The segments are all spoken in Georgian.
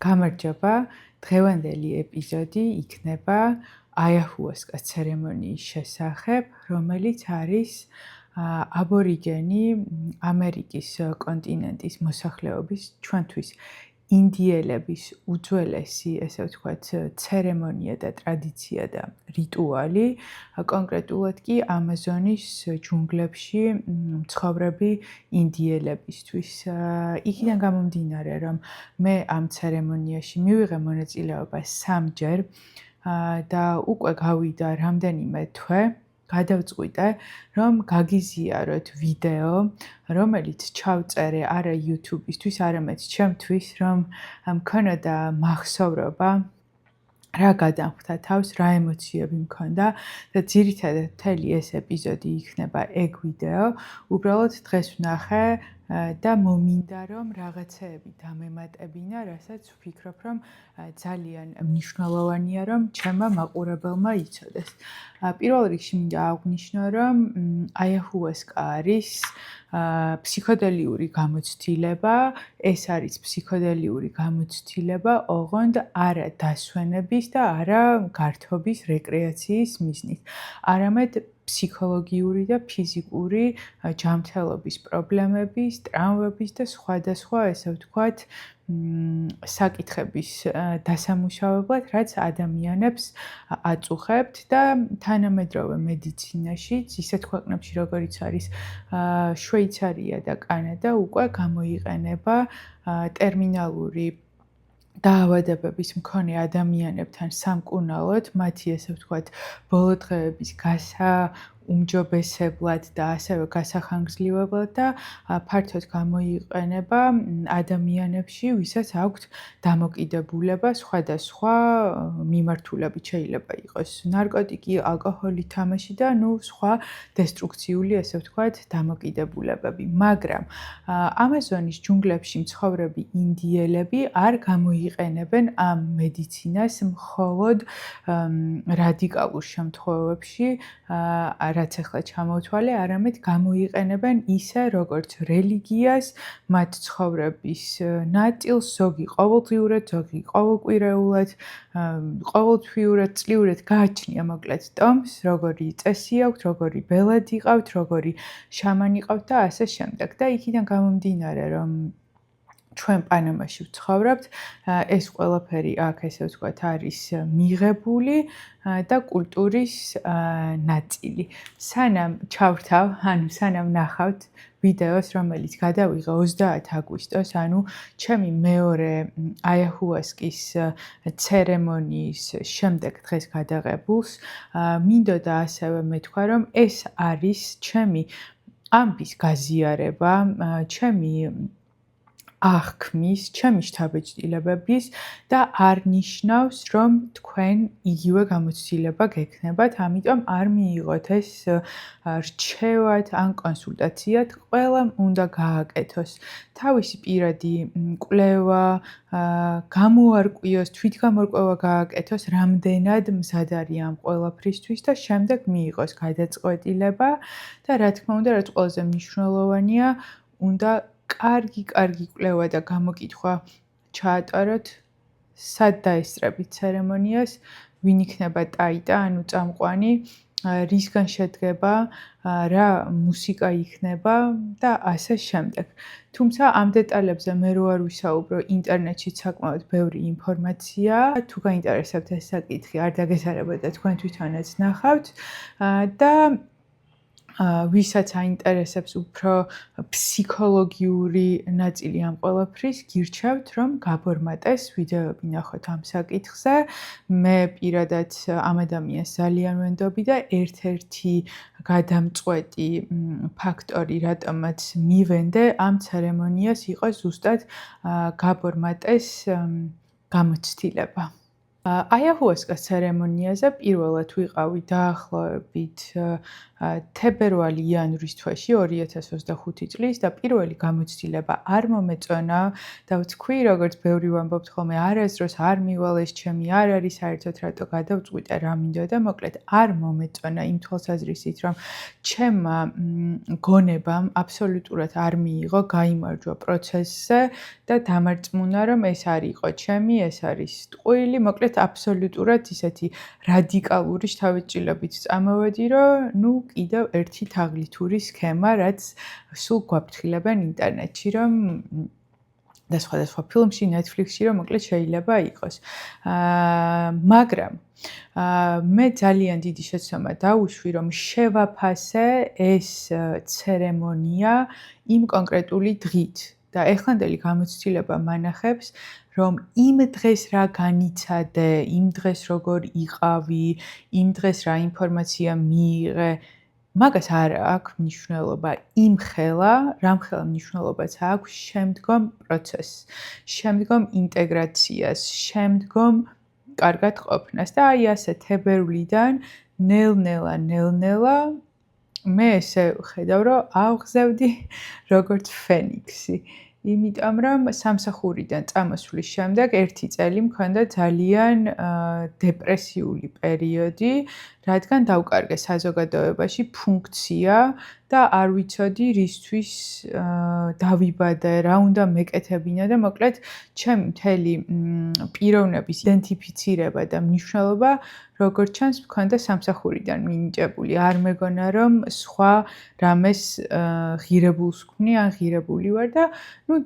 გამარჯობა, დღევანდელი ეპიზოდი იქნება აიაჰუასკას ცერემონიის შესახებ, რომელიც არის აბორიგენი ამერიკის კონტინენტის მოსახლეობის ჩვენთვის ინდიელების უძველესი, ესე ვთქვათ, ცერემონია და ტრადიცია და რიტუალი, კონკრეტულად კი ამაზონის ჯუნგლებში მცხოვრები ინდიელებისთვის. იქიდან გამომდინარე, რომ მე ამ ცერემონიაში მივიღე მონაწილეობა 3-ჯერ და უკვე გავიდა რამდენიმე თვე. გადავწყვიტე, რომ გაგიზიაროთ ვიდეო, რომელიც ჩავწერე არა YouTube-ისთვის, არამედ ჩემთვის, რომ მქონოდა მახსოვრობა, რა გადამხდა თავს, რა ემოციები მქონდა და ძირითადად მთელი ეს ეპიზოდი იქნება ეგ ვიდეო. უბრალოდ დღეს ვნახე და მომინდა, რომ რაღაცეები დამემატებინა, რასაც ვფიქრობ, რომ ძალიან მნიშვნელოვანია, რომ ჩემმა მაყურებელმა იცოდეს. პირველ რიგში მინდა აღვნიშნო, რომ აიაჰუასკა არის ფსიქოდელიური გამოცდილება, ეს არის ფსიქოდელიური გამოცდილება, ოღონდ არა დასვენების და არა გართობის რეკრეაციის მიზნით, არამედ ფსიქოლოგიური და ფიზიკური ჯანმრთელობის პრობლემების, ტრამვების და სხვადასხვა, ესე ვთქვათ, საკითხების დასამუშავებლად, რაც ადამიანებს აწუხებთ და თანამედროვე მედიცინაში, ისეთ ქვეყნებში, როგორიც არის შვეიცარია და კანადა, უკვე გამოიყენება ტერმინალური დაავადებების მქონე ადამიანებთან სამკურნალოდ, მათი, ესე ვთქვათ, ბოლო დღეების გაუმჯობესებლად და ასევე გასახანგრძლივებლად და ფართოდ გამოიყენება ადამიანებში, ვისაც აქვთ დამოკიდებულება სხვადასხვა მიმართულებით. შეიძლება იყოს ნარკოტიკი, ალკოჰოლი, თამაში და სხვა დესტრუქციული, ესე ვთქვათ, დამოკიდებულებები. მაგრამ ამაზონის ჯუნგლებში მცხოვრები ინდიელები არ გამოიყენებენ ამ მედიცინას მხოლოდ რადიკალურ შემთხვევებში, რაც ახლა ჩამოვთვალე, არამედ გამოიყენებენ ისე, როგორც რელიგიას, მათ ცხოვრების ნაწილს, ზოგი ყოველდღიურად, ზოგი ყოველკვირეულად, ყოველთვიურად, წლიურად გააჩნია მოკლედ ტომს, როგორი წესი აქვთ, როგორი ბელად იყავთ, როგორი შამანი ყავთ და ასე შემდეგ. და იქიდან გამომდინარე, რომ ჩვენ პანამაში ვცხოვრობთ, ეს ყველაფერი აქ, ესე ვთქვათ, არის მიღებული და კულტურის ნაწილი. სანამ ჩავრთავ, სანამ ნახავთ ვიდეოს, რომელიც გადავიღე 30 აგვისტოს, ჩემი მეორე აიაჰუასკის ცერემონიის შემდეგ დღეს გადაღებულს, მინდოდა ასევე მეთქვა, რომ ეს არის ჩემი ამბის გაზიარება, ჩემი აღქმის, ჩემი შთაბეჭდილებების და არ ნიშნავს, რომ თქვენ იგივე გამოცდილება გექნებათ, ამიტომ არ მიიღოთ ეს რჩევად ან კონსულტაციად, ყველამ უნდა გააკეთოს თავისი პირადი კვლევა, გამოარკვიოს, თვითგამორკვევა გააკეთოს, რამდენად მზად არის ამ ყველაფრისთვის და შემდეგ მიიღოს გადაწყვეტილება და რა თქმა უნდა, რაც ყველაზე მნიშვნელოვანია, უნდა კარგი კვლევა და გამოკითხვა ჩაატაროთ, სად დაესწრებით ცერემონიას, ვინ იქნება ტაიტა, წამყვანი, რისგან შედგება, რა მუსიკა იქნება და ასე შემდეგ. თუმცა ამ დეტალებზე მე რო არ ვისაუბრო, ინტერნეტში საკმაოდ ბევრი ინფორმაციაა. თუ გაინტერესებთ ეს საკითხი, არ დაგესარებათ და თქვენ თვითონაც ნახავთ და ვისაც აინტერესებს უფრო ფსიქოლოგიური ნაწილი ამ ყველაფრის, გირჩევთ, რომ გაბორმატეს ვიდეოები ნახოთ ამ საკითხზე. მე პირადად ამ ადამიანს ძალიან ვენდობი და ერთ-ერთი გადამწყვეტი ფაქტორი, რატომაც მივენდე ამ ცერემონიას, იყო ზუსტად გაბორმატეს გამოცდილება. აიაჰუასკას ცერემონიაზე პირველად ვიყავი დაახლოებით თებერვალი-იანვრის თვეში 2025 წლის და პირველი გამოცდილება არ მომეწონა და ვთქვი, როგორც ბევრი ვამბობთ ხოლმე, არასდროს არ მივალ ეს ჩემი, არ არის საერთოდ რატო გადავწყვიტე რა მინდოდა, მოკლედ არ მომეწონა იმ თვალსაზრისით, რომ ჩემმა გონებამ აბსოლუტურად არ მიიღო გაიმარჯვა პროცესზე და დამარწმუნა, რომ ეს არ იყო ჩემი, ეს არის ტყუილი, მოკლედ აბსოლუტურად ისეთი რადიკალური შთაბეჭდილებით წამოვედი, რომ კიდევ ერთი თაღლითური სქემა, რაც სულ გვაფრთხილებენ ინტერნეტში, რომ და სხვადასხვა ფილმში, Netflix-ში, რომ მოკლედ შეიძლება იყოს. მაგრამ მე ძალიან დიდი შეცდომა დავუშვი, რომ შევაფასე ეს ცერემონია იმ კონკრეტული დღით. და ეხლანდელი გამოცდილება მანახებს, რომ იმ დღეს რა განიცადე, იმ დღეს როგორ იყავი, იმ დღეს რა ინფორმაცია მიიღე, მაგას არ აქვს მნიშვნელობა იმხელა, რამხელა მნიშვნელობაც აქვს შემდგომ პროცესს, შემდგომ ინტეგრაციას, შემდგომ კარგად ყოფნას და აი ასე თებერვლიდან ნელ-ნელა მე ესე ვხედავ, რომ ავღზევდი როგორც ფენიქსი. იმიტომ რომ სამსახურიდან წამოსვლის შემდეგ 1 წელი მქონდა ძალიან დეპრესიული პერიოდი, რადგან დავკარგე საზოგადოებაში ფუნქცია და არ ვიცოდი რისთვის დავიბადე, რა უნდა მეკეთებინა და მოკლედ ჩემი მთელი პიროვნების იდენტიფიცირება და მნიშვნელობა როგორც ჩანს მქონდა სამსახურიდან მინიჭებული. არ მეგონა რომ სხვა რამეს ღირებულს ვქმნი ან ღირებული ვარ და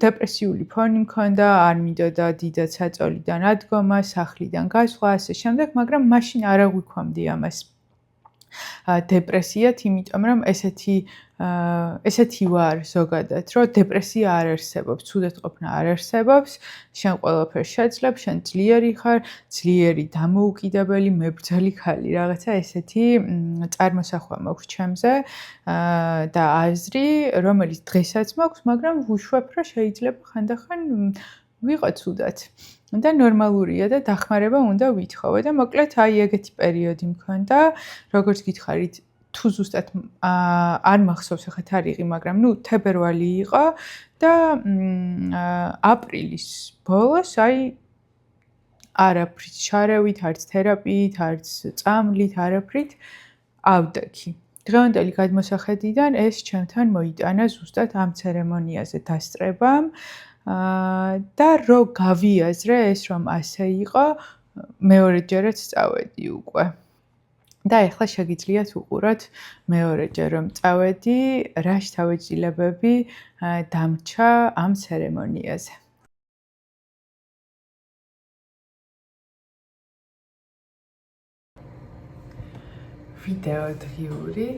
დეპრესიული ფონი მქონდა, არ მინდოდა დიდად საწოლიდან ადგომა, სახლიდან გასვლა, ასე შემდეგ, მაგრამ მაშინ არ აღვიქვამდი ამას დეპრესიად, იმიტომ რომ ესეთი ვარ ზოგადად, რომ დეპრესია არ არსებობს, ცუდად ყოფნა არ არსებობს, შენ ყველაფერს შეძლებ, შენ ძლიერი ხარ, ძლიერი დამოუკიდებელი, მებრძოლი ქალი, რაღაცა ესეთი წარმოსახვა მაქვს ჩემზე და აზრი, რომელიც დღესაც მაქვს, მაგრამ ვუშვებ, რომ შეიძლება ხანდახან ვიყო ცუდად. და ნორმალურია და დახმარება უნდა ვითხოვე და მოკლედ აი ეგეთი პერიოდი მქონდა, როგორც გითხარით, თუ ზუსტად არ მახსოვს ახლა თარიღი, მაგრამ თებერვალი იყო და აპრილის ბოლოს აი არაფრით შარევით, არც თერაპიით, არც წამლით, არაფრით ავდექი. დღევანდელი გადმოსახედიდან ეს ჩემთან მოიტანა ზუსტად ამ ცერემონიაზე დასწრებამ და რო გავიაზრე ეს რომ ასე იყო, მეორეჯერაც წავედი უკვე. და ეხლა შეგიძლიათ უყუროთ მეორეჯერ რომ წავედი, რა შთაბეჭდილებები დამრჩა ამ ცერემონიაზე. ვიდეო დღიური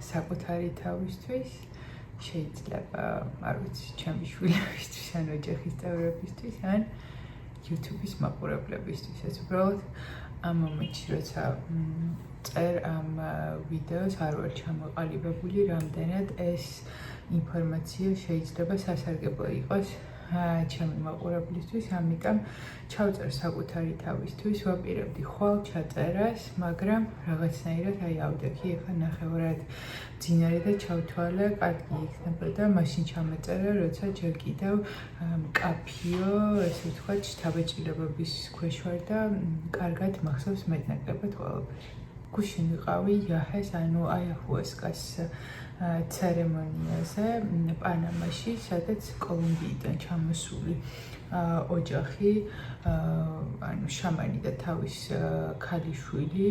საკუთარი თავისთვის შეიძლება, არ ვიცი, ჩემი შვილებისთვის ან ოჯახის წევრებისთვის ან YouTube-ის მაყურებლებისთვის. ეს უბრალოდ ამ მომენტში, როცა წერ ამ ვიდეოს არ ვარ ჩამოყალიბებული, რამდენად ეს ინფორმაცია შეიძლება სასარგებლო იყოს ჩემი მაყურებლისთვის, ამიტომ ჩავწერ საკუთარი თავისთვის, ვაპირებდი ხვალ ჩაწერას, მაგრამ რაღაცნაირად აი ავდექი, ეხლა ნახევრად მძინარე და ჩავთვალე, კარგი იქნებოდა, მაშინ ჩამეწერა, როცა ჯერ კიდევ მკაფიო, ესე ვთქვათ, შთაბეჭდილებების ქვეშ ვარ და კარგად მახსოვს მეტნაკლებად ყველაფერი. გუშინ ვიყავი იაჰეს, ანუ აიაჰუასკას ცერემონიაზე პანამაში, სადაც კოლუმბიიდან ჩამოსული ოჯახი, ანუ შამანი და თავის ქალიშვილი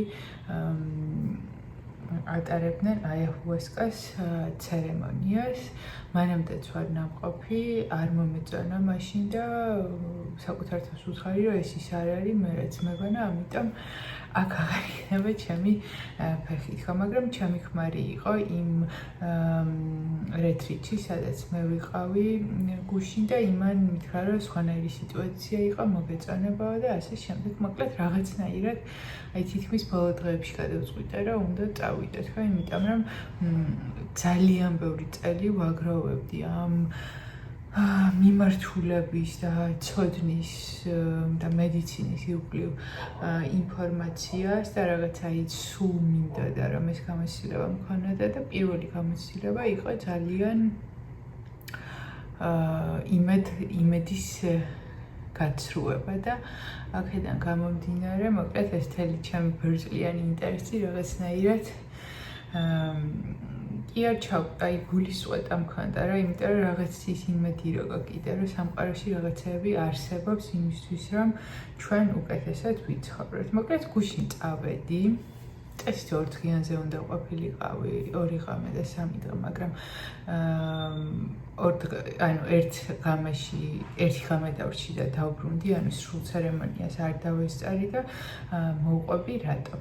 ატარებდნენ აიაჰუასკას ცერემონიას. მანამდეც ვარ ნამყოფი, არ მომეწონა მაშინ და საკუთარ თავს ვუცხარი, რომ ეს ის არ არის, მე რაც მეგონა, ამიტომ აქ აღარ იქნება ჩემი ფეხი თხა, მაგრამ ჩემი ქმარი იყო იმ რეტრიტში, სადაც მე ვიყავი გუშინ და იმან მითხრა, რომ სხვანაირი სიტუაცია იყო, მოგეწონებაო და ასე შემდეგ. მოკლედ რაღაცნაირად აი თითქმის ბოლო დღეებში გადავწყვიტე, რომ უნდა წავიდეთ, ხო, იმიტომ რომ ძალიან ბევრი წელი ვაგროვებდი ამ მიმართულების და ცოდნის და მედიცინის ირგვლივ ინფორმაციას და რაღაცა სულ მინდა და რომ ეს გამოცდილება მქონოდა და პირველი გამოცდილება იყო ძალიან იმედის გაცრუება და აქედან გამომდინარე, მოკლედ ეს თელი ჩემი ბერძლიანი ინტერესი რაღაცნაირად კი არ ჩავკდა, გულისწყეთა მქონდა რა, იმიტომ რომ რაღაც ის იმედი როგორ კიდე რომ სამყაროში რაღაცეები არსებობს იმისთვის რომ ჩვენ უკეთესად ვიცხოვროთ. მოკლედ გუშინ წავედი წესით 2 დღიანზე უნდა ყოფილიყავი 2 ღამე და 3 დღე, მაგრამ ერთ ღამე დავრჩი და დავბრუნდი, ანუ სრულ ცერემონიას არ დავესწარი და მოვყვები რატო.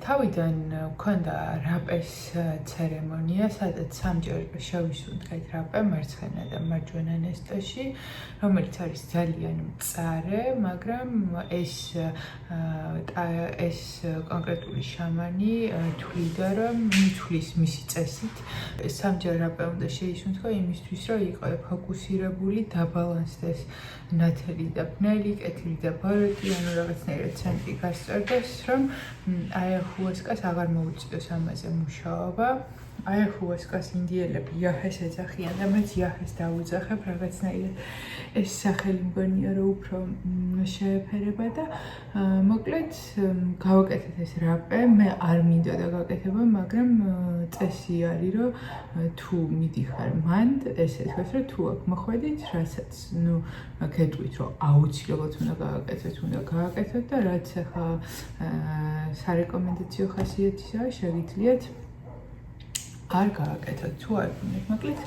თავიდან მქონდა რაპეს ცერემონია, სადაც 3ჯერ შევისუნთქეთ რაპე მარცხენა და მარჯვენა ნესტაში, რომელიც არის ძალიან მწარე, მაგრამ ეს კონკრეტული შამანი თვლიდა, რომ მithulis მისი წესით 3ჯერ რაპე უნდა შეისუნთქო იმისთვის, რომ იყო ფოკუსირებული, დაბალანსდეს ნათელი და ბნელი, კეთილი და ბოროტი, ანუ რაღაცნაირად ცენტრი გასწორდეს, რომ აიაჰუასკას აღარ მოუწიოს ამაზე მუშაობა. აიაჰუასკას ინდიელები იაჰეს ეძახიან და მეც იაჰეს დავუძახებ, რაღაცნაირად ეს სახელი მგონია, რომ უფრო შეეფერება და მოკლედ გავაკეთეთ ეს რაპე, მე არ მინდოდა გაკეთება, მაგრამ წესი არის, რომ თუ მიდიხარ მანდ, ესე თქვას, რომ თუ აქ მოხვედით, რასაც გეტყვით, რომ აუცილებლად უნდა გააკეთოთ, უნდა გააკეთოთ და რაც ახლა სარეკომენდაციო ხასიათისაა, შეგიძლიათ არ გააკეთოთ, თუ არ გინდათ. მოკლედ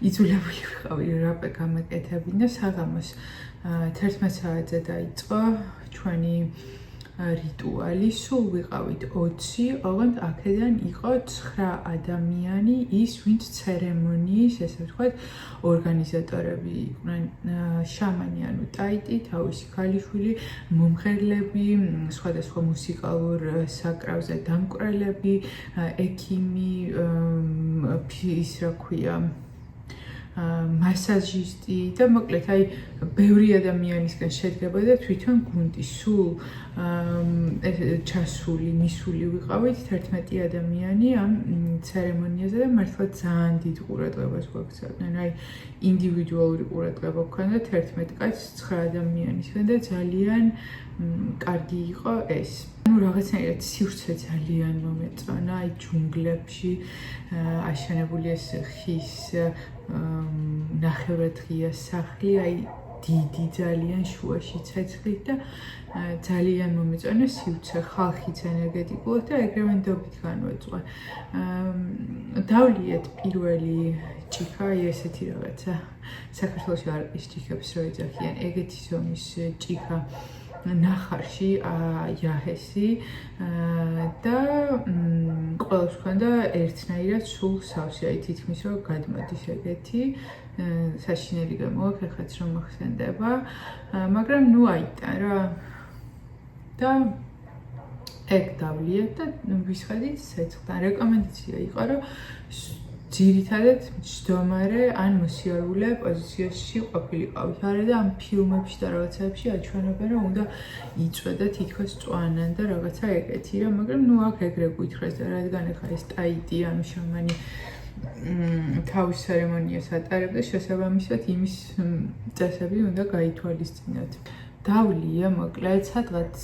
იძულებული ვიყავი რაპე გამაკეთებინა საღამოს 11 საათზე დაიწყო ჩვენი რიტუალი, სულ ვიყავით 20, ოღონდ აქედან იყო 9 ადამიანი, ის ვინც ცერემონიის, ესე ვთქვათ, ორგანიზატორები იყვნენ, შამანი, ანუ ტაიტი, თავისი ქალიშვილი, მომღერლები, სხვადასხვა მუსიკალურ საკრავზე დამკვრელები, ექიმი, ის რა ქვია, მასაჟისტი და მოკლედ აი ბევრი ადამიანისგან შედგება და თვითონ გუნდი სულ ჩასული, მისული ვიყავით 11 ადამიანი ამ ცერემონიაზე და მართლა ძალიან დიდ ყურადღებას გვაქცევდნენ. აი ინდივიდუალური ყურადღება გქონდა 11 კაცს 9 ადამიანისგან და ძალიან კარგი იყო ეს. ანუ რაღაცნაირად სივრცე ძალიან მომეწონა, აი ჯუნგლებში აშენებული ეს ხის ნახევრად ღია სახლი, აი დიდი ძალიან შუაში ცეცხლით და ძალიან მომეწონა სივრცე, ხალხიც ენერგეტიკულად და ეგრევე ნდობით განვეწყვე. დავლიეთ პირველი ჭიქა, ესეთი რაღაცა საქართველოში არ არის ჭიქებს რო ეძახიან, ეგეთი ზომის ჭიქა ნახარში იაჰესი და ყველას ჰქონდა ერთნაირად სულ სავსე, აი თითქმის რომ გადმოდის ეგეთი საშინელი გამოვაქ, ეხლაც რომ მოხსენდება, მაგრამ ნუ აიტან რა და ეგ დავლიეთ და ვისხედით ცეცხლთან. რეკომენდაცია იყო, რომ ძირითადად მჯდომარე ან მოსიარულე პოზიციაში ყოფილიყავით. არა და ამ ფილმებში და რაღაცაებში აჩვენებენ, რომ უნდა იწვე და თითქოს წვანან და რაღაცა ეგეთი რა, მაგრამ ნუ აქ ეგრე გვითხრეს და რადგან ახლა ეს ტაიტი, ანუ შამანი თავის ცერემონიას ატარებდა, შესაბამისად იმის წესები უნდა გაითვალისწინოთ. დავლია, მოკლედ, სადღაც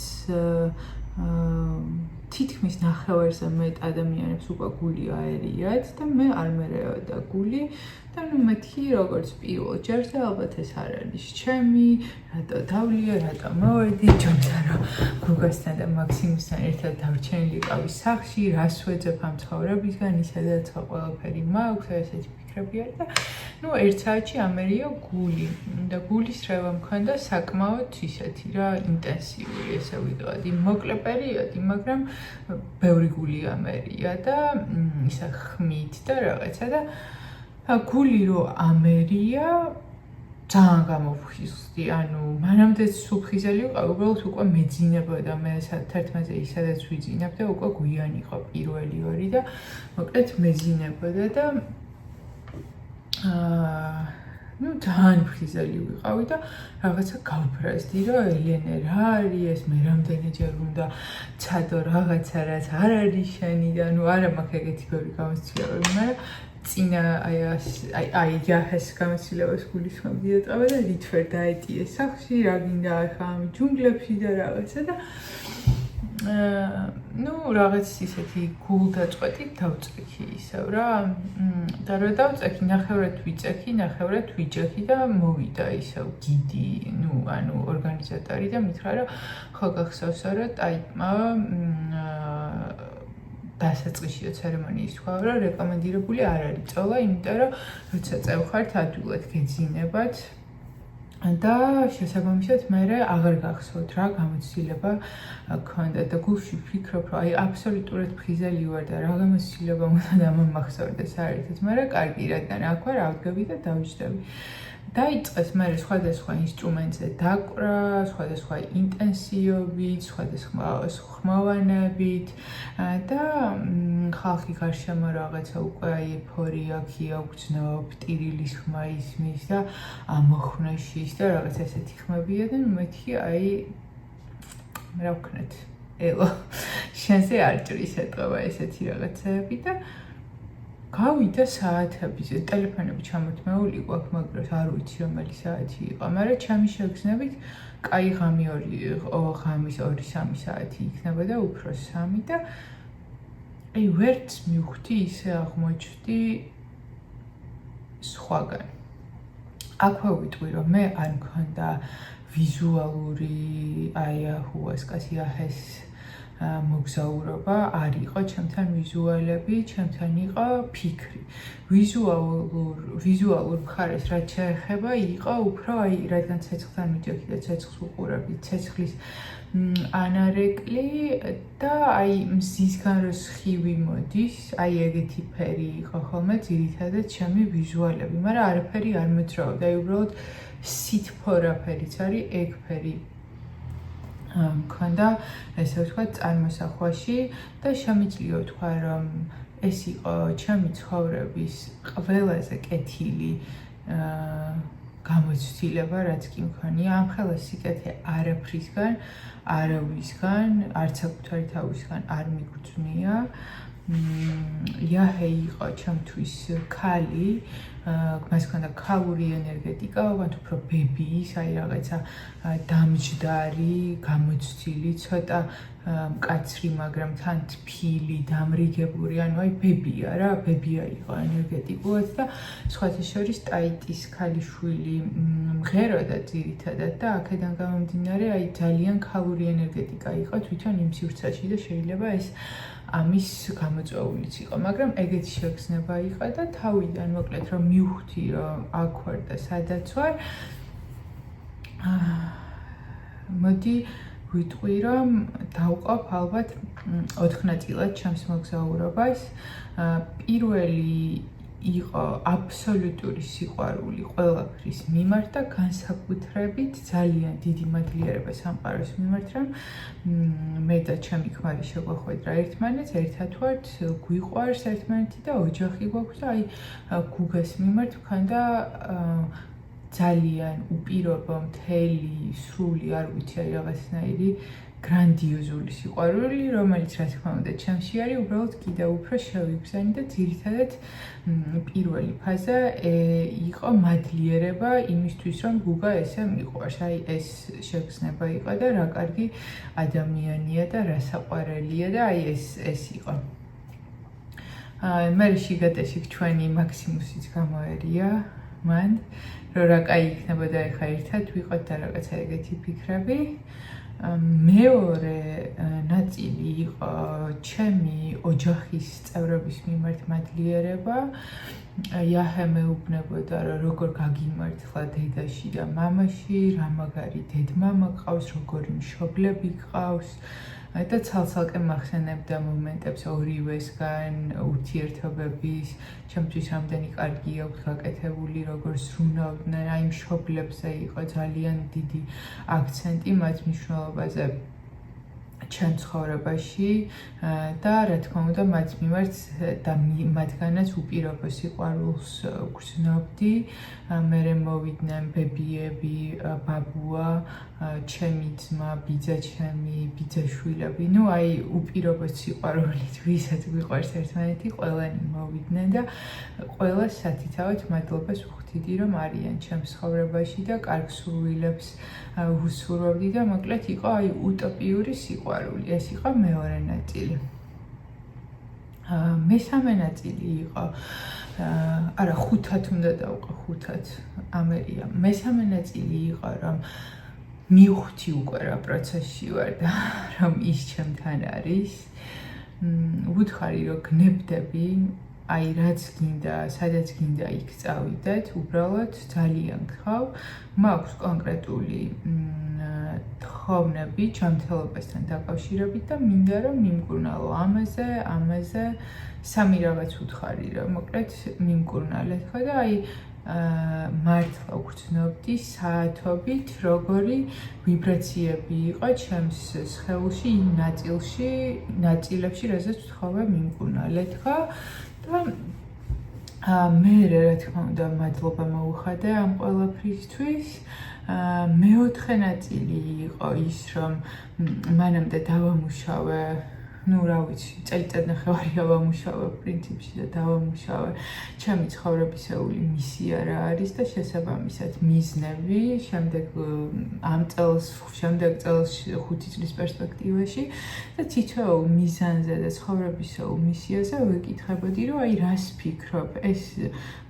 თითქმის ნახევარზე მეტ ადამიანებს უკვე გული აერიათ და მე არ მერევდა გული და ნუ მეთქი როგორც პირველ ჯერს და ალბათ ეს არ არის ჩემი, რატო დავლია, რატო მოვედი, ჯობია რომ გუგასთან და მაქსიმუსთან ერთად დავრჩენილიყავი სახლში, რას ვეძებ ამ ცხოვრებისგან, ისედაც ყველაფერი მაქვს, ესეთი ფიქრები არის და ნუ ერთ საათში ამერია გული და გულის რევა მქონდა საკმაოდ ისეთი რა ინტენსიური, ესე ვიტყოდი, მოკლე პერიოდი, მაგრამ ბევრი გული ამერია და ისა ხმით და რაღაცა და გული რო ამერია ძალიან გამოვხიზდი, ანუ მანამდე სუფხიზელი ვიყავ, უბრალოდ უკვე მეძინებოდა, მე 11-ზე ისედაც ვიძინებ და უკვე გვიანი იყო პირველი ორი და მოკლედ მეძინებოდა და ну ძალიან ფრიზელი ვიყავი და რაღაცა გავფრაზდი, რომ ელენე რა არის ეს, მე რამდენიჯერ უნდა ცადო რაღაცა, რაც არ არის შენი და ну არა მაქვს ეგეთი ბევრი გამოცდილებები, მაგრამ წინა აი ჯაჰეს გამოცდილებას გულისხმობდი ეტყობა და რითვერ დაეტიე სახლში, რა გინდა ახლა ამ ჯუნგლებში და რაღაცა და ну რაღაც ისეთი გულდაწყვეტით დავწექი ისევ რა და რა დავწექი ნახევრად ვიწექი, ნახევრად ვიჯექი და მოვიდა ისევ გიდი, ну ანუ ორგანიზატორი და მითხრა რომ ხო გახსოვსო რომ ტაიპმა დასაწყისშიო ცერემონიის თქვა რომ რეკომენდირებული არ არის წოლა, იმიტომ რომ როცა წევხართ ადვილად გეძინებათ და შესაბამისად მე აღარ გახსოვთ რა გამოცდილება გქონდა და გულში ვფიქრობ რომ აი აბსოლუტურად ფრიზელი ვარ და რა გამოცდილება უნდა დამამახსოვრდეს საერთოდ, მაგრამ კარგი რადგან აქ ვარ ავდგები და დავიჯდები. დაიწყეს მე სხვადასხვა ინსტრუმენტზე დაკვრა, სხვადასხვა ინტენსივობით, სხვადასხვა ხმოვანებით და ხალხი გარშემო რაღაცა უკვე აი ეფორია ქია უგრძნობს, ტირილის ხმა ისმის და მოხვნეშის და რაღაც ესეთი ხმებია და მეთქი აი რა ვქნათ ელო შენზე არ ჭრის ეტყობა ესეთი რაღაცები და გავიდა საათების ტელეფონები ჩამოთმეული გვაქვს, მაგრამ არ ვიცი რომელი საათი იყო, მაგრამ ჩემი შეგრძნებით კაი ღამის 2-3 საათი იქნება და უფრო 3 და აი ვერც მივხვდი ისე აღმოჩნდი სხვაგან. აქვე ვიტყვი რომ მე არ მქონდა ვიზუალური აი ჰუასკას იაჰეს მოგზაურობა არ იყო ჩემთან ვიზუალები, ჩემთან იყო ფიქრი. ვიზუალურ მხარეს რაც შეეხება იყო უფრო აი რადგან ცეცხლთან მიჯექი და ცეცხლს უყურებდი, ცეცხლის ანარეკლი და აი მზისგან რო სხივი მოდის, აი ეგეთი ფერი იყო ხოლმე ძირითადად ჩემი ვიზუალები, მაგრამ არაფერი არ მოძრაობდა, აი უბრალოდ სითფორა ფერიც არის ეგ ფერი. მქონდა ესე ვთქვათ წარმოსახვაში და შემიძლია ვთქვა რომ ეს იყო ჩემი ცხოვრების ყველაზე კეთილი გამოცდილება რაც კი მქონია ამ ხელა სიკეთე არაფრისგან, არავისგან, არც საკუთარი თავისგან არ მიგრძნია. იაჰე იყო ჩემთვის ქალი, მას ჰქონდა ქალური ენერგეტიკა, უფრო ბებიის, აი რაღაცა დამჯდარი, გამოცდილი, ცოტა მკაცრი, მაგრამ თან თბილი, დამრიგებული, ანუ აი ბებია რა, ბებია იყო ენერგეტიკულად და სხვათა შორის ტაიტის ქალიშვილი მღეროდა ძირითადად და აქედან გამომდინარე აი ძალიან ქალური ენერგეტიკა იყო თვითონ იმ სივრცეში და შეიძლება ეს ამის გამოწვეულიც იყო, მაგრამ ეგეთი შეგრძნება იყო და თავიდან მოკლედ რომ მივხვდი რომ აქ ვარ და სადაც ვარ. მოდი ვიტყვი რომ დავყავ ალბათ 4 ნაწილად ჩემს მოგზაურობას. პირველი იყო აბსოლუტური სიყვარული ყველაფრის მიმართ და განსაკუთრებით ძალიან დიდი მადლიერება სამყაროს მიმართ, რომ მე და ჩემი ქმარი შეგვახვედრა ერთმანეთს, ერთად ვართ, გვიყვარს ერთმანეთი და ოჯახი გვაქვს და აი გუგას მიმართ მქონდა ძალიან უპირობო, მთელი, სრული, არ ვიცი, აი რაღაცნაირი გრანდიოზული სიყვარული, რომელიც რა თქმა უნდა ჩემში არის, უბრალოდ კიდევ უფრო შევიგზავნი და ძირითადად პირველი ფაზა იყო მადლიერება იმისთვის, რომ გუგა ესე მიყვარს. აი ეს შეგრძნება იყო და რა კარგი ადამიანია და რა საყვარელია და აი ეს იყო. მე შიგადაში ჩვენი მაქსიმუსიც გამოერია მან, რომ რა კაი იქნებოდა ეხა ერთად ვიყოთ და რაღაცა ეგეთი ფიქრები. მეორე ნაწილი იყო ჩემი ოჯახის წევრების მიმართ მადლიერება. იაჰე მეუბნებოდა რომ როგორ გაგიმართლა დედაში და მამაში, რა მაგარი დედმამა გყავს, როგორი მშობლები გყავს და ცალ-ცალკე მახსენებდა მომენტებს ორივესგან ურთიერთობების, ჩემთვის რამდენი კარგი აქვს გაკეთებული, როგორ ზრუნავდნენ, აი მშობლებზე იყო ძალიან დიდი აქცენტი მათ მნიშვნელობაზე ჩემ ცხოვრებაში და რა თქმა უნდა მათ მიმართ და მათგანაც უპირობო სიყვარულს გრძნობდი. მე მოვიდნენ ბებიები, ბაბუა, ჩემი ძმა, ბიძა ჩემი, ბიძაშვილები. ნუ აი უპირობო სიყვარულით ვისაც გვიყვარს ერთმანეთი, ყველანი მოვიდნენ და ყველა სათითაოდ მადლობას ვხვდიდი, რომ არიან ჩემს ცხოვრებაში და კარგ სურვილებს ვუსურვებდი და მოკლედ იყო აი უტოპიური სიყვარული. ეს იყო მეორე ნაწილი. მესამე ნაწილი იყო არა ხუთად უნდა დავყო ხუთად ამერია. მესამე ნაწილი იყო რომ მივხვდი უკვე რა პროცესში ვარ და რომ ის ჩემთან არის. ვუთხარი რომ გნებდები აი რაც გინდა, სადაც გინდა იქ წავიდეთ, უბრალოდ ძალიან გთხოვ, მაქვს კონკრეტული თხოვნები ჯანმრთელობასთან დაკავშირებით და მინდა რომ მიმკურნალო ამაზე სამი რაღაც უთხარი რომ მოკლედ მიმკურნალეთ ხო და აი მართლა ვგრძნობდი საათობით როგორი ვიბრაციები იყო ჩემს სხეულში იმ ნაწილებში რაზეც ვთხოვე მიმკურნალეთ ხო და მე რა თქმა უნდა მადლობა მოუხადე ამ ყველაფრისთვის. მეოთხე ნაწილი იყო ის რომ მანამდე დავამუშავე ну რა ვიცი წელიწადნახევარი ავამუშავე პრინციპში და დავამუშავე ჩემი ცხოვრებისეული მისია რა არის და შესაბამისად მიზნები შემდეგ წელს 5 წლის პერსპექტივაში და თითოეულ მიზანზე და ცხოვრებისეულ მისიაზე ვეკითხებოდი რომ აი რას ფიქრობ ეს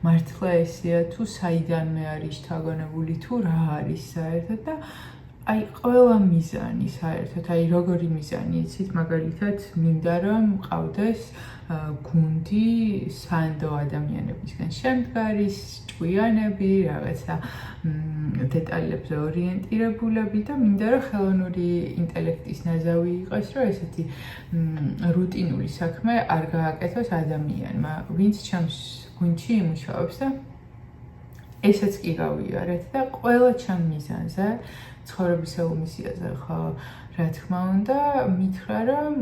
მართლა ესეა თუ საიდანმე არის შთაგონებული თუ რა არის საერთოდ და აი ყველა მიზანი საერთოდ აი როგორი მიზანი იცით მაგალითად მინდა რომ მყავდეს გუნდი სანდო ადამიანებისგან შემდგარი ჭკვიანები რაღაცა დეტალებზე ორიენტირებულები და მინდა რომ ხელოვნური ინტელექტის ნაზავი იყოს რომ ესეთი რუტინული საქმე არ გააკეთოს ადამიანმა ვინც ჩემს გუნდში იმუშავებს და ესეც კი გავიარეთ და ყველა ჩემ მიზანზე ცხოვრებისეულ მისიაზე ხო რა თქმა უნდა მითხრა რომ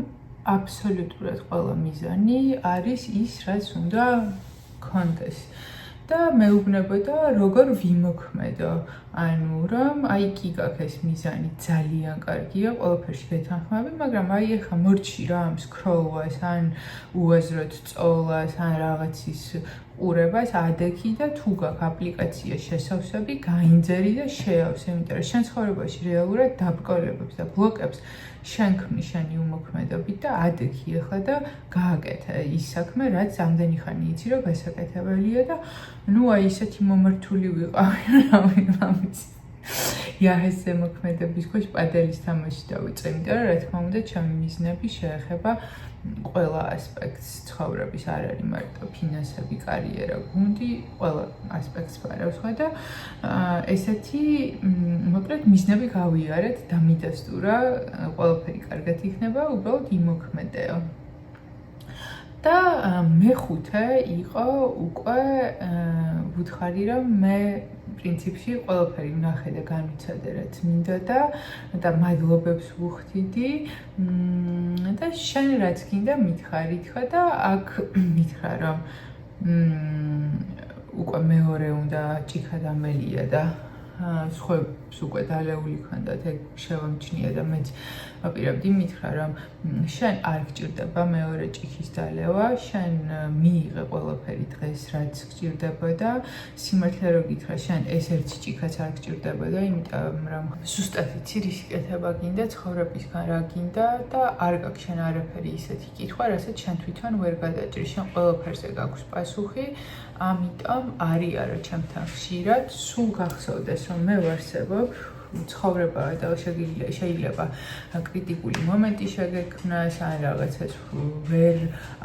აბსოლუტურად ყველა მიზანი არის ის რაც უნდა გქონდეს და მეუბნებოდა როგორ ვიმოქმედო ანუ რომ აი კი გაქვს ეს მიზანი ძალიან კარგია ყველაფერში გეთანხმები მაგრამ აი ეხა მორჩი რა ამ სკროლვას ან უაზროდ წოლას ან რაღაცის ყურებას ადექი და თუ გაქვს აპლიკაცია შესავსები გაინძერი და შეავსე იმიტომ რომ შენ ცხოვრებაში რეალურად დაბრკოლებებს და ბლოკებს შენ ქმნი შენი უმოქმედობით და ადექი ახლა და გააკეთე ის საქმე რაც ამდენი ხანი იცი რომ გასაკეთებელია და ნუ აი ისეთი მომართული ვიყავი რა ვიცი იაჰესზე მოქმედების ქვეშ პადელის თამაში დავიწყე იმიტომ რომ რა თქმა უნდა ჩემი მიზნები შეეხება ყველა ასპექტს ცხოვრების არ არის მარტო ფინანსები, კარიერა, გუნდი, ყველა ასპექტს ვარავს ხო და ესეთი მოკლედ მიზნები გავიარეთ და მიდასტურა ყველაფერი კარგად იქნება, უბრალოდ იმოქმედეო. და მეხუთე იყო უკვე ვუთხარი რომ მე პრინციპში ყველაფერი ვნახე და განვიცადე რაც მინდა და მადლობებს ვუხდიდი და შენ რაც გინდა მითხარით ხო და აქ მითხრა რომ უკვე მეორე უნდა ჭიქა დამელია და სხვებს უკვე დალეული ქონდათ ეგ შევამჩნია და მეც ვაპირებდი მითხრა რომ შენ არ გჭირდება მეორე ჭიქის დალევა შენ მიიღე ყველაფერი დღეს რაც გჭირდებოდა სიმართლე რო გითხრა შენ ეს ერთი ჭიქაც არ გჭირდებოდა იმიტომ რომ ზუსტად იცი რის კეთება გინდა ცხოვრებისგან რა გინდა და არ გაქვს შენ არაფერი ისეთი კითხვა რასაც შენ თვითონ ვერ გადაჭრი შენ ყველაფერზე გაქვს პასუხი ამიტომ არიარო ჩემთან ხშირად სულ გახსოვდეს რომ მე ვარსებობ ცხოვრება და შეიძლება კრიტიკული მომენტი შეგექმნას ან რაღაცას ვერ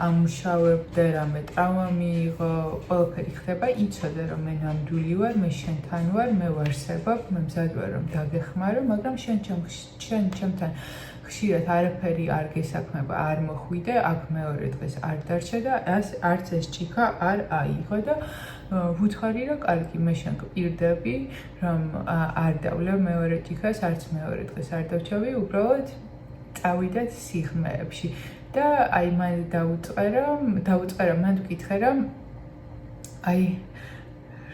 ამუშავებდე რამე ტრავმა მიიღო ყველაფერი ხდება იცოდე რომ მე ნამდვილი ვარ მე შენთან ვარ მე ვარსებობ მე მზად ვარ რომ დაგეხმარო მაგრამ შენ ჩემთან ხშირად არაფერი არ გესაქმება არ მოხვიდე აქ მეორე დღეს არ დარჩე და არც ეს ჭიქა არ აიღო და ვუთხარი რომ კარგი მე შენ გპირდები რომ არ დავლევ მეორე ჭიქას არც მეორე დღეს არ დავჩავი უბრალოდ წავიდეთ სიღრმეებში და აი მან დაუწყე რომ მან ვკითხე რომ აი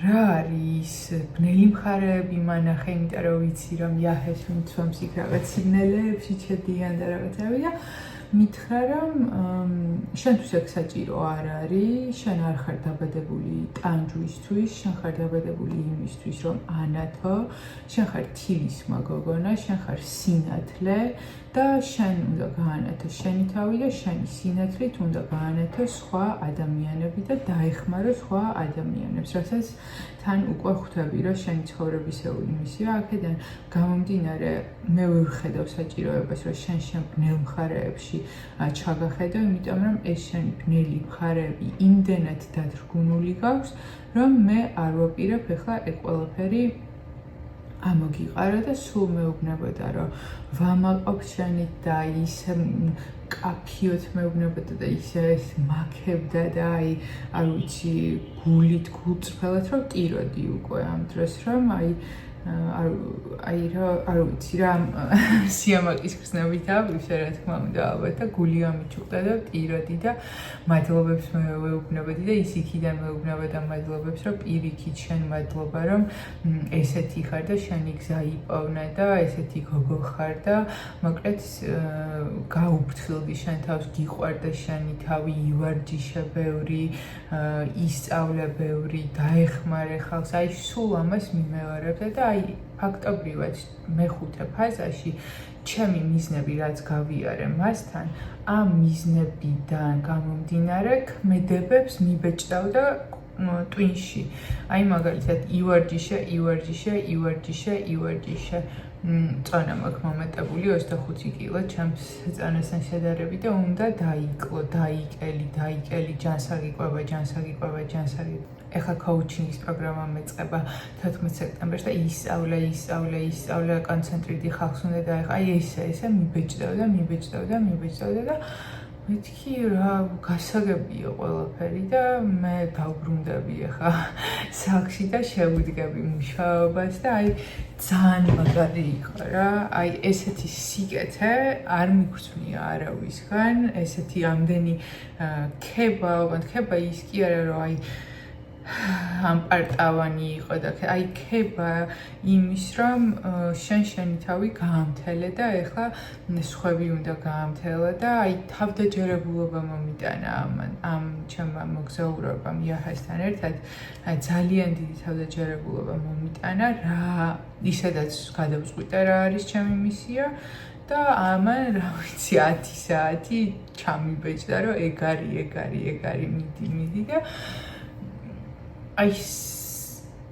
რა არის ბნელი მხარეები მანახე, იმიტომ რომ ვიცი რომ იაჰეს მიცვამს იქ რაღაც სიგნალებში ჩედიან და რაღაცები და მითხრა რომ შენთვის ეგ საჭირო არ არის, შენ არ ხარ დაბადებული ტანჯვისთვის, შენ ხარ დაბადებული იმისთვის რომ ანათო, შენ ხარ თილისმა გოგონა, შენ ხარ სინათლე და შენ უნდა გაანათო შენი თავი და შენი სინათლით უნდა გაანათო სხვა ადამიანები და დაეხმარო სხვა ადამიანებს, რასაც თან უკვე ხვდები რომ შენი ცხოვრებისეული მისია აქედან გამომდინარე მე ვხედავ საჭიროებას რომ შენ ბნელ მხარეებში ჩაგახედო, იმიტომ რომ ეს შენი ბნელი მხარეები იმდენად დადრგუნული გაქვს, რომ მე არ ვაპირებ ახლა ეს ყველაფერი ამოგიყარა და სულ მეუბნებოდა რომ ვამაყობ შენით და ისე კაფიოთ მეუბნებოდა და ისე მაქებდა და არ ვიცი გულით გულწრფელად რომ ტიროდი უკვე ამ დროს რომ არ ვიცი რა სიამაყის ხსნებითა ვიფშე რა თქმა უნდა ალბათ და გული ამიჩუყდა და ტიროდი და მადლობებს მეუბნებოდი და ის იქიდან მეუბნებოდა მადლობებს რომ პირიქით შენ მადლობა რომ ესეთი ხარ და შენი გზა იპოვნა და ესეთი გოგო ხარ და მოკლედ გაუფრთხილდი შენ თავს გიყვარდა შენი თავი ივარჯიშე ბევრი ისწავლე ბევრი დაეხმარე ხალხს აი სულ ამას მიმეორებდა და აი ფაქტობრივად მეხუთე ფაზაში ჩემი მიზნები რაც გავიარე მასთან ამ მიზნებიდან გამომდინარე ქმედებებს მიბეჭდავდა ტვინში აი მაგალითად ივარჯიშე წონა მაქვს მომეტებული 25 კილო ჩემს წონასთან შედარებით და უნდა დაიკლო, დაიკელი, ჯანსაღი ყვება. ეხლა ქოუჩინგის პროგრამა მეწყება 14 სექტემბერს და ისწავლე, კონცენტრირდი ხალხს უნდა დაეხა. აი ესე მიბეჭდავდა და მეთქი რა გასაგებია ყველაფერი და მე დავბრუნდები ახლა სახლში და შევიდგები მუშაობას და აი ძალიან მაგარი იყო რა. აი ესეთი სიკეთე არ მიგვწვია არავისგან, ესეთი ამდენი ქება ის კი არა რომ აი ამპარტავანი იყო და აი ქება იმის რომ შენი თავი გაამთელე და ეხლა სხვები უნდა გაამთელა და აი თავდაჯერებულობა მომიტანა ამ ჩემმა მოგზაურობამ იაჰესთან ერთად აი ძალიან დიდი თავდაჯერებულობა მომიტანა რა ისედაც გადავწყვიტე რა არის ჩემი მისია და ამან რა ვიცი 10 საათი ჩამიბეჭდა რომ ეგ არის მიდი და აი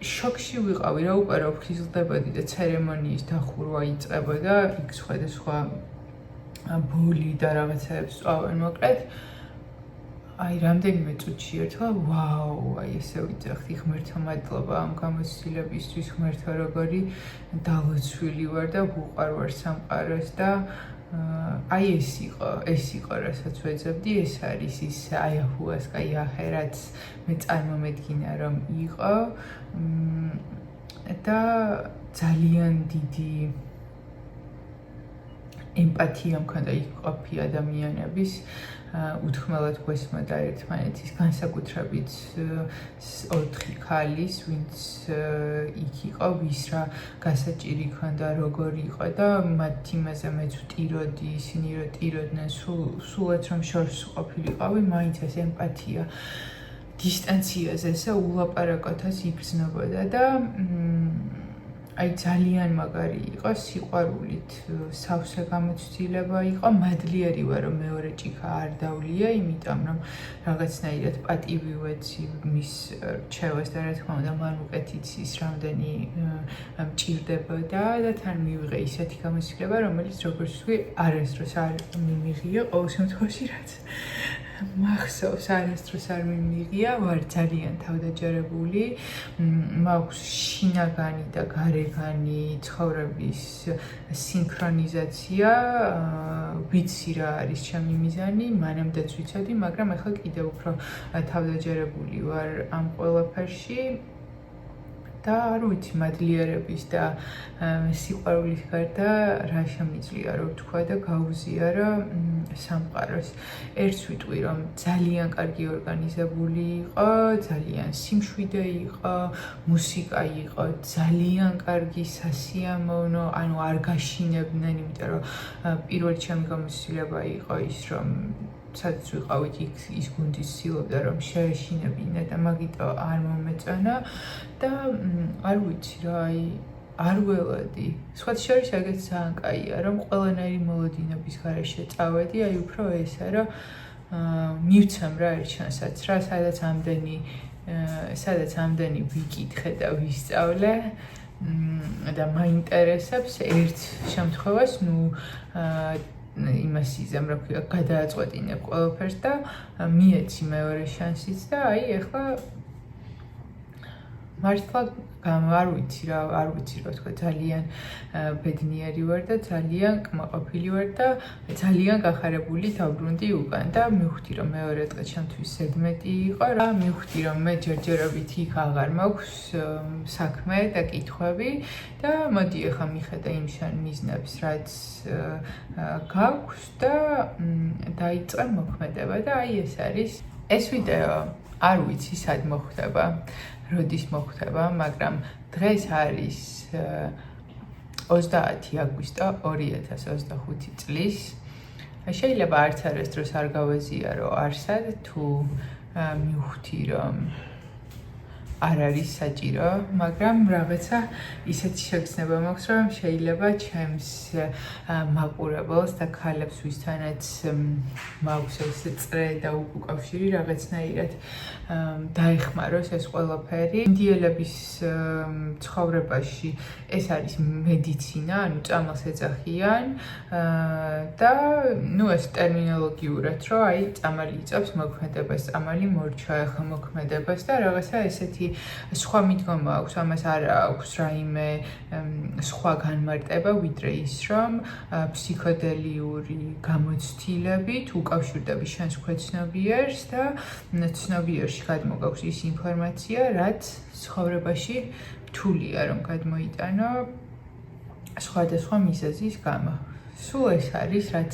შოკში ვიყავი რა უკვე რომ ხიზლდებოდი და ცერემონიის დახურვა იწყებოდა იქ სხვადასხვა ბული და რაღაცებს წავენ მოკლედ აი რამდენიმე წუთში ერთხელ ვაუ აი ესე ვიძახდი ღმერთო მადლობა ამ გამოცდილებისთვის ღმერთო როგორი დალოცვილი ვარ და ვუყარ სამყაროს და აი ეს იყო რასაც ვეძებდი ეს არის ის აიაჰუასკა იაჰე რაც მე წარმომედგინა რომ იყო და ძალიან დიდი ემპათია მქონდა იქ ყოფი ადამიანების უთქმელად გვესმოდა ერთმანეთის განსაკუთრებით 4 ქალის ვინც იქ იყო ვის რა გასაჭირი ქონდა როგორი იყო და მათ იმაზე მეც ვტიროდი ისინი რომ ტიროდნენ სულაც რომ შორს ყოფილიყავი მაინც ეს ემპათია დისტანციაზე ესე ულაპარაკოთას იგრძნობოდა და აი ძალიან მაგარი იყო სიყვარულით სავსე გამოცდილება იყო მადლიერი ვარ რომ მეორე ჭიქა არ დავლია იმიტომ რომ რაღაცნაირად პატივი ვეცი მის რჩევას და რა თქმა უნდა მან უკეთიც ის რამდენი მჭირდებოდა და თან მივიღე ისეთი გამოცდილება რომელიც როგორც ვთქვი არასდროს არ მიმიღია ყოველ შემთხვევაში რაც მახსოვს არასდროს არ მიმიღია ვარ ძალიან თავდაჯერებული მაქვს შინაგანი და გარეგანი ცხოვრების სინქრონიზაცია ვიცი რა არის ჩემი მიზანი მანამდეც ვიცოდი მაგრამ ახლა კიდევ უფრო თავდაჯერებული ვარ ამ ყველაფერში და არ ვიცი მადლიერების და სიყვარულის გარდა რა შემიძლია რომ თქვა და გაუზიარო სამყაროს. ერთს ვიტყვი რომ ძალიან კარგი ორგანიზებული იყო, ძალიან სიმშვიდე იყო, მუსიკა იყო ძალიან კარგი, სასიამოვნო, ანუ არ გაშინებდნენ, იმიტომ რომ პირველი ჩემი გამოცდილება იყო ის რომ სადაც ვიყავით ის გუნდი ცდილობდა რომ შეეშინებინა და მაგიტო არ მომეწონა და არ ვიცი რა არ ველოდი. სხვა შორის ეგეც ძალიან კაია რომ ყველანაირი მოლოდინობის გარეშე წავედი, უფრო ესა რომ მივცემ რა ერთ შანსად რა სადაც ამდენი ვიკითხე და ვისწავლე და მაინტერესებს ერთ შემთხვევას იმას იზამ რა ქვია გადააწყვეტინებ ყველაფერს და მიეცი მეორე შანსიც და ეხლა მართლა არ ვიცი რა თქვა ძალიან ბედნიერი ვარ და ძალიან კმაყოფილი ვარ და ძალიან გახარებული დავბრუნდი უკან და მივხვდი რომ მეორე დღე ჩემთვის ზედმეტი იყო რა მივხვდი რომ მე ჯერჯერობით იქ აღარ მაქვს საქმე და კითხვები და მოდი ახლა მიხედა იმ მიზნებს რაც გაქვს და დაიწყე მოქმედება და ეს არის ეს ვიდეო არ ვიცი სად მოხდება როდის მოხდება, მაგრამ დღეს არის 30 აგვისტო 2025 წლის. შეიძლება არც არის დროს არ გავეზიარო არსად თუ მივხვდი რომ არ არის საჭირო, მაგრამ რაღაცა ისეთი შეგრძნება მაქვს, რომ შეიძლება ჩემს მაყურებელს და ქალებს ვისთანაც მაქვს ეს წრე და უკავშირი რაღაცნაირად დაეხმაროს ეს ყველაფერი. ინდიელების ცხოვრებაში ეს არის მედიცინა, ანუ წამალს ეძახიან და ეს ტერმინოლოგიურად რომ წამალი იწევს მოქმედებას, წამალი მორჩა ახლა მოქმედებას და რაღაცა ესეთი სხვა მიდგომა აქვს, ამას არ აქვს რაიმე სხვა განმარტება, ვიდრე ის, რომ ფსიქოდელიური გამოცდილებით უკავშირდები შენს ქვეცნობიერს და ცნობიერში გადმოგაქვს ის ინფორმაცია, რაც ცხოვრებაში რთულია რომ გადმოიტანო სხვადასხვა მიზეზის გამო. სულ ეს არის, რაც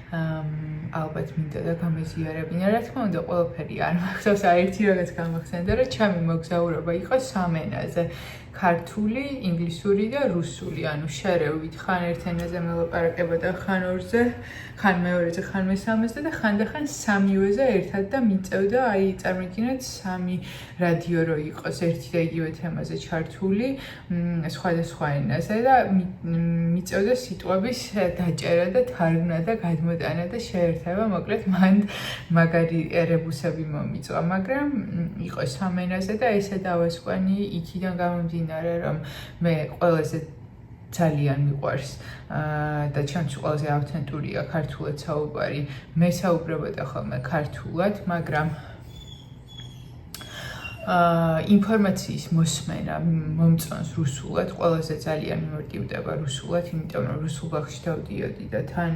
ალბათ მინდა და გამეზიარებინა. რა თქმა უნდა, ყველაფერი არ მახსოვს, ერთი რაღაც გამახსენდა, რომ ჩემი მოგზაურობა იყო სამ ენაზე. ქართული, ინგლისური და რუსული, ანუ შერევით, ხან ერთ ენაზე მელაპარაკებოდა, ხან ორზე, ხან მეორეზე, ხან მესამეზე და ხანდახან სამივეზე ერთად და მიწევდა, წარმოგიდგენთ, სამი რადიო რო იყოს ერთი და იგივე თემაზე ჩართული, სხვადასხვა ენაზე და მიწევდა სიტყვების დაჭერა და თარგმნა და გადმოტანა და შეერთება, მოკლედ მან მაგარი რებუსები მომიწვა, მაგრამ იყო სამ ენაზე და ესე დავასკვანი იქიდან გამომდინარე რომ მე ყველაზე ძალიან მიყვარს და ჩემთვის ყველაზე ავთენტურია ქართულად საუბარი. მე საუბრობოდა ხოლმე ქართულად, მაგრამ ინფორმაციის მოსმენა მომწონს რუსულად, ყველაზე ძალიან მიმორტივდება რუსულად, იმიტომ რომ რუსულ ბაღში დავდიოდი და თან,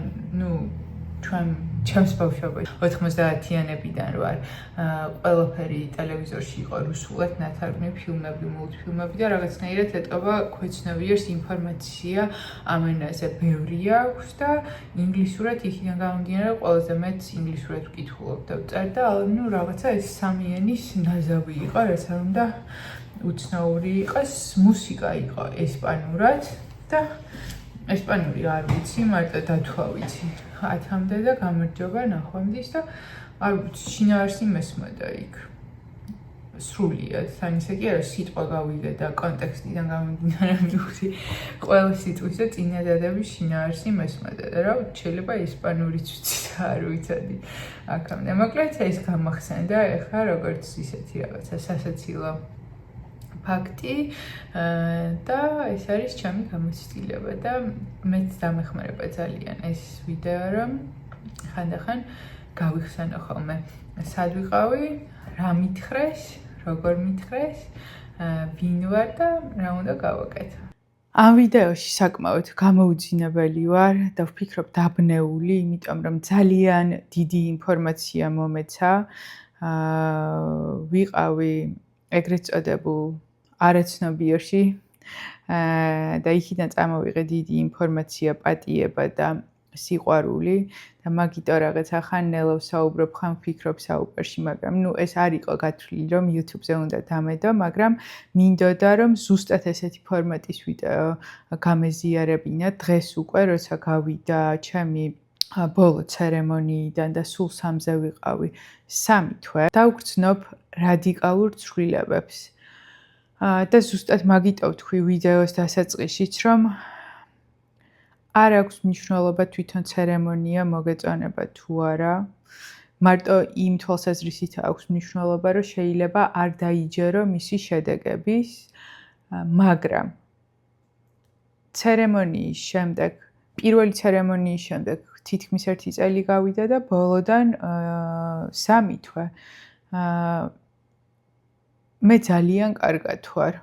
ჩემს ბავშვობაში 90-იანებიდან ვარ. ყველაფერი ტელევიზორში იყო რუსულად, ნათარგმნი ფილმები, მულტფილმები და რაღაცნაირად ეტყობა ქვეცნობიერს ინფორმაცია ამ ენაზე ბევრი აქვს და ინგლისურად იქიდან გამომდინარე ყველაზე მეტს ინგლისურად ვკითხულობ და ვწერ და რაღაცა ეს სამი ენის ნაზავი იყო, რაც არ უნდა უცნაური იყოს. მუსიკა იყო ესპანურად და ესპანური არ ვიცი, მარტო დათვა ვიცი 10-მდე და გამარჯობა ნახვამდის და არ ვიცი, შინაარსი მესმოდა იქ. სრულიად, თან ისე კი არა, სიტყვა გავიგე და კონტექსტიდან გამომდინარე მივხვდი ყველა სიტყვის და წინადადების შინაარსი მესმოდა და რა შეიძლება ესპანურიც ვიცი და არ ვიცოდი აქამდე. მოკლედ ეს გამახსენდა ეხლა როგორც ისეთი რაღაცა სასაცილო ფაქტი და ეს არის ჩემი გამოცდილება და მეც დამეხმარება ძალიან ეს ვიდეო რომ ხანდახან გავიხსენო ხოლმე სად ვიყავი, რა მითხრეს, როგორ მითხრეს, ვინ ვარ და რა უნდა გავაკეთო. ამ ვიდეოში საკმაოდ გამოუძინებელი ვარ და ვფიქრობ დაბნეული, იმიტომ რომ ძალიან დიდი ინფორმაცია მომეცა. ვიყავი ეგრეთ წოდებულ არაცნობიერში და იქიდან წამოვიღე დიდი ინფორმაცია, პატიება და სიყვარული და მაგიტო რაღაც ხან ნელავს საუბრობ, ხან ვფიქრობ საუბარში, მაგრამ ეს არ იყო გათვლილი, რომ YouTube-ზე უნდა დამედო, მაგრამ მინდოდა, რომ ზუსტად ესეთი ფორმატის ვიდეო გამეზიარებინა დღეს უკვე, როცა გავიდა ჩემი ბოლო ცერემონიიდან და სულ სამზე ვიყავი 3 თვე, დავგრძნობ რადიკალურ ცვლილებებს. და ზუსტად მაგიტო ვთქვი ვიდეოს დასაწყისშიც, რომ არ აქვს მნიშვნელობა თვითონ ცერემონია მოგეწონება თუ არა. მარტო იმ თვალსაზრისით აქვს მნიშვნელობა, რომ შეიძლება არ დაიჯერო მისი შედეგების, მაგრამ ცერემონიის შემდეგ, პირველი ცერემონიის შემდეგ თითქმის 1 წელი გავიდა და ბოლოდან 3 თვე მე ძალიან კარგად ვარ.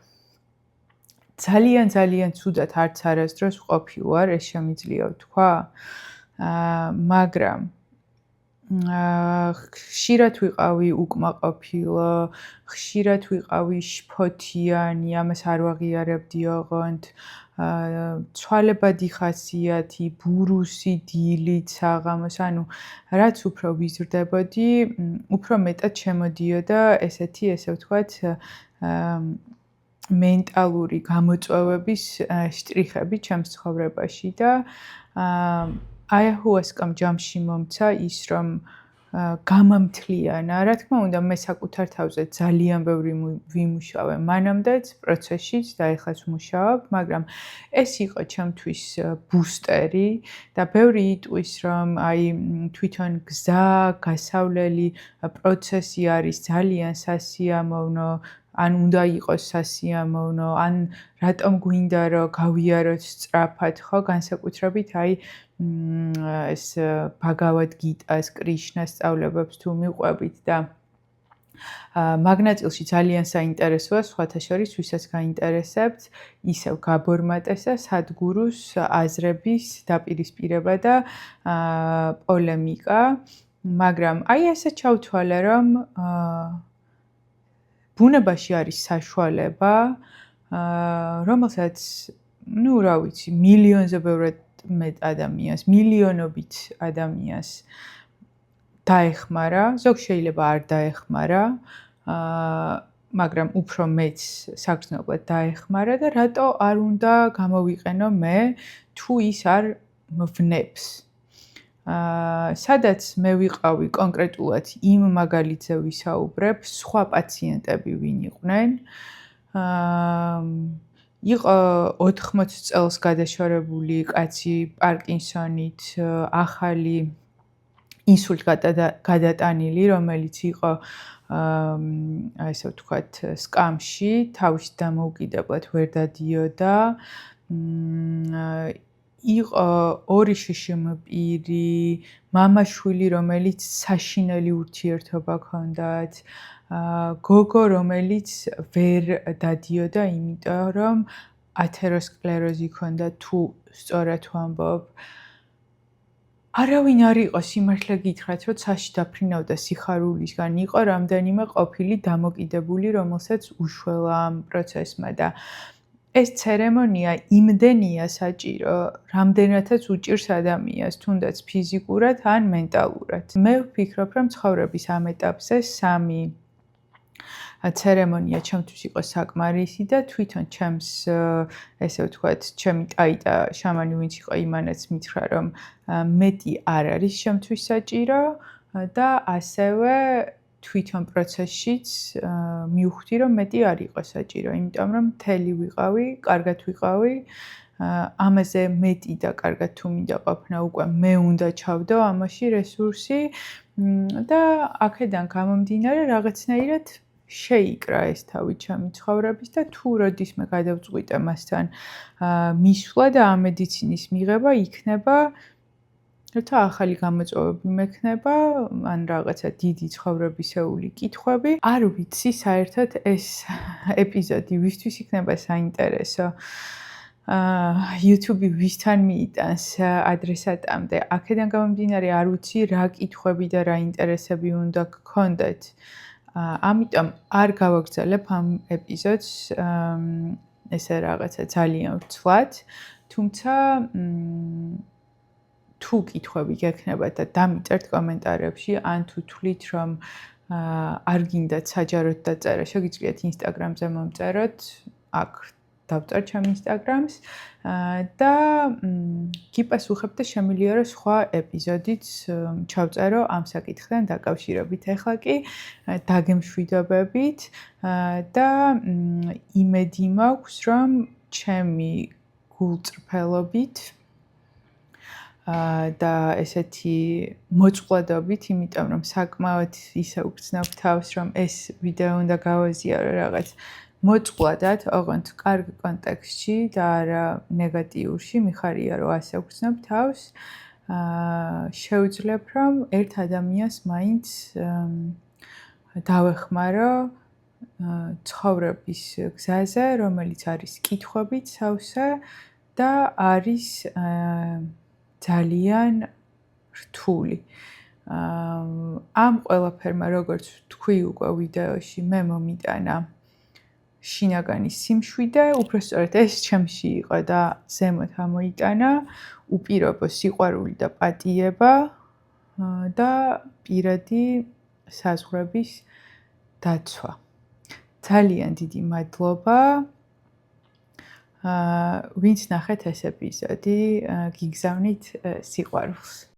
ძალიან ცუდად არც არასდროს ვყოფი ვარ, ეს შემიძლია ვთქვა, მაგრამ ხშირად ვიყავი უკმაყოფილო, ხშირად ვიყავი შფოთიანი, ამას არ ვაღიარებდი ოღონდ, ცვალებადი ხასიათი, ბურუსი, დილით, საღამოს, ანუ რაც უფრო ვიზრდებოდი, უფრო მეტად შემოდიოდა ესეთი, ესე ვთქვათ, მენტალური გამოწვევების შტრიხები ჩემს ცხოვრებაში და აიაჰუასკამ ჯამში მომცა ის, რომ გამამთლიანა, რა თქმა უნდა, მე საკუთარ თავზე ძალიან ბევრი ვიმუშავე მანამდეც პროცესშიც და ეხლაც ვმუშაობ, მაგრამ ეს იყო ჩემთვის ბუსტერი და ბევრი იტყვის, რომ აი თვითონ გზა, გასავლელი პროცესი არის ძალიან სასიამოვნო, ან უნდა იყოს სასიამოვნო, ან რატომ გვინდა რომ გავიაროთ სწრაფად, ხო, განსაკუთრებით აი ეს ბაგავად გიტას, კრიშნას სწავლებებს თუ მიყვებით და მაგნაწილში ძალიან საინტერესოა, სხვათა შორის, ვისაც გაინტერესებთ, ისევ გაბორმატესა სადგურუს აზრების დაპირისპირება და პოლემიკა, მაგრამ აი ესე ჩავთვალე, რომ ბუნებაში არის საშუალება, რომელსაც, რა ვიცი, მილიონზე ბევრად მეტ ადამიანს, მილიონობით ადამიანს დაეხმარა, ზოგ შეიძლება არ დაეხმარა, მაგრამ უფრო მეც საგრძნობლად დაეხმარა და რატო არ უნდა გამოვიყენო მე, თუ ის არ ვნებს. სადაც მე ვიყავი კონკრეტულად იმ მაგალითზე ვისაუბრებ, სხვა პაციენტები ვინ იყვნენ. იყო 80 წელს გადაშორებული კაცი პარკინსონით, ახალი ინსულტ გადატანილი, რომელიც იყო ესე ვთქვათ, სკამში, თავის დამოუკიდებლად ვერ დადიოდა. იყო 2 შშმპირი, მამაშვილი, რომელიც საშინელი ურთიერთობა ჰქონდათ, გოგო, რომელიც ვერ დადიოდა, იმიტომ რომ ათეროსკლეროზი ჰქონდა, თუ სწორად ვამბობ. არავინ არ იყო სიმართლე გითხრათ, რომ ცაში დაფრინავდა სიხარულისგან, იყო რამდენიმე ყოფილი დამოკიდებული, რომელსაც უშველა ამ პროცესმა და ეს ცერემონია იმდენია საჭირო, რამდენადაც უჭირს ადამიანს, თუნდაც ფიზიკურად ან მენტალურად. მე ვფიქრობ, რომ ცხოვრების ამ ეტაპზე 3 ცერემონია ჩემთვის იყო საკმარისი და თვითონ ჩემს, ესე ვთქვათ, ჩემი ტაიტა შამანი, ვინც იყო, იმანაც მითხრა, რომ მეტი არ არის ჩემთვის საჭირო და ასევე თვითონ პროცესშიც მივხვდი, რომ მეტი არ იყო საჭირო, იმიტომ რომ მთელი ვიყავი, კარგად ვიყავი, ამაზე მეტი და კარგად თუ მინდა ყოფნა, უკვე მე უნდა ჩავდო ამაში რესურსი და აქედან გამომდინარე რაღაცნაირად შეიკრა ეს თავი ჩემი ცხოვრების და თუ როდისმე გადავწყვიტე მასთან მისვლა და ამ მედიცინის მიღება იქნება როცა ახალი გამოწვევები მექნება, ან რაღაცა დიდი ცხოვრებისეული კითხვები, არ ვიცი საერთოდ ეს ეპიზოდი ვისთვის იქნება საინტერესო. YouTube-ი ვისთან მიიტანს ადრესატამდე. აქედან გამომდინარე არ ვიცი რა კითხვები და რა ინტერესები უნდა გქონდეთ. ამიტომ არ გავაგრძელებ ამ ეპიზოდს ესე რაღაცა ძალიან ვცვლად, თუმცა თუ კითხვები გექნება და დამიწერთ კომენტარებში, ან თუ თვლით, რომ არ გინდათ საჯაროდ დაწერა, შეგიძლიათ Instagram-ზე მომწეროთ, აქ დავწერ ჩემ Instagram-ს და გიპასუხებ და შემიძლია რომ სხვა ეპიზოდიც ჩავწერო ამ საკითხთან დაკავშირებით. ეხლა კი დაგემშვიდობებით და იმედი მაქვს, რომ ჩემი გულწრფელობით და ესეთი მოწყვლადობით, იმიტომ რომ საკმაოდ ისე უგრძნობ თავს, რომ ეს ვიდეო უნდა გავაზიარო რაღაც მოწყვლადად, ოღონდ კარგ კონტექსტში და არა ნეგატიურში, მიხარია რომ ასე უგრძნობ თავს. შეუძლებ რომ ერთ ადამიანს მაინც დავეხმარო ცხოვრების გზაზე, რომელიც არის კითხვებით სავსე და არის ძალიან რთული. ამ ყველაფერმა, როგორც თქვი უკვე ვიდეოში, მე მომიტანა შინაგანი სიმშვიდე, უბრალოდ ეს ჩემში იყო და ზემოთ ამოიტანა უპირობო სიყვარული და პატიება და პირადი საზღვრების დაცვა. ძალიან დიდი მადლობა. ვინც ნახეთ ეს ეპიზოდი, გიგზავნით სიყვარულს.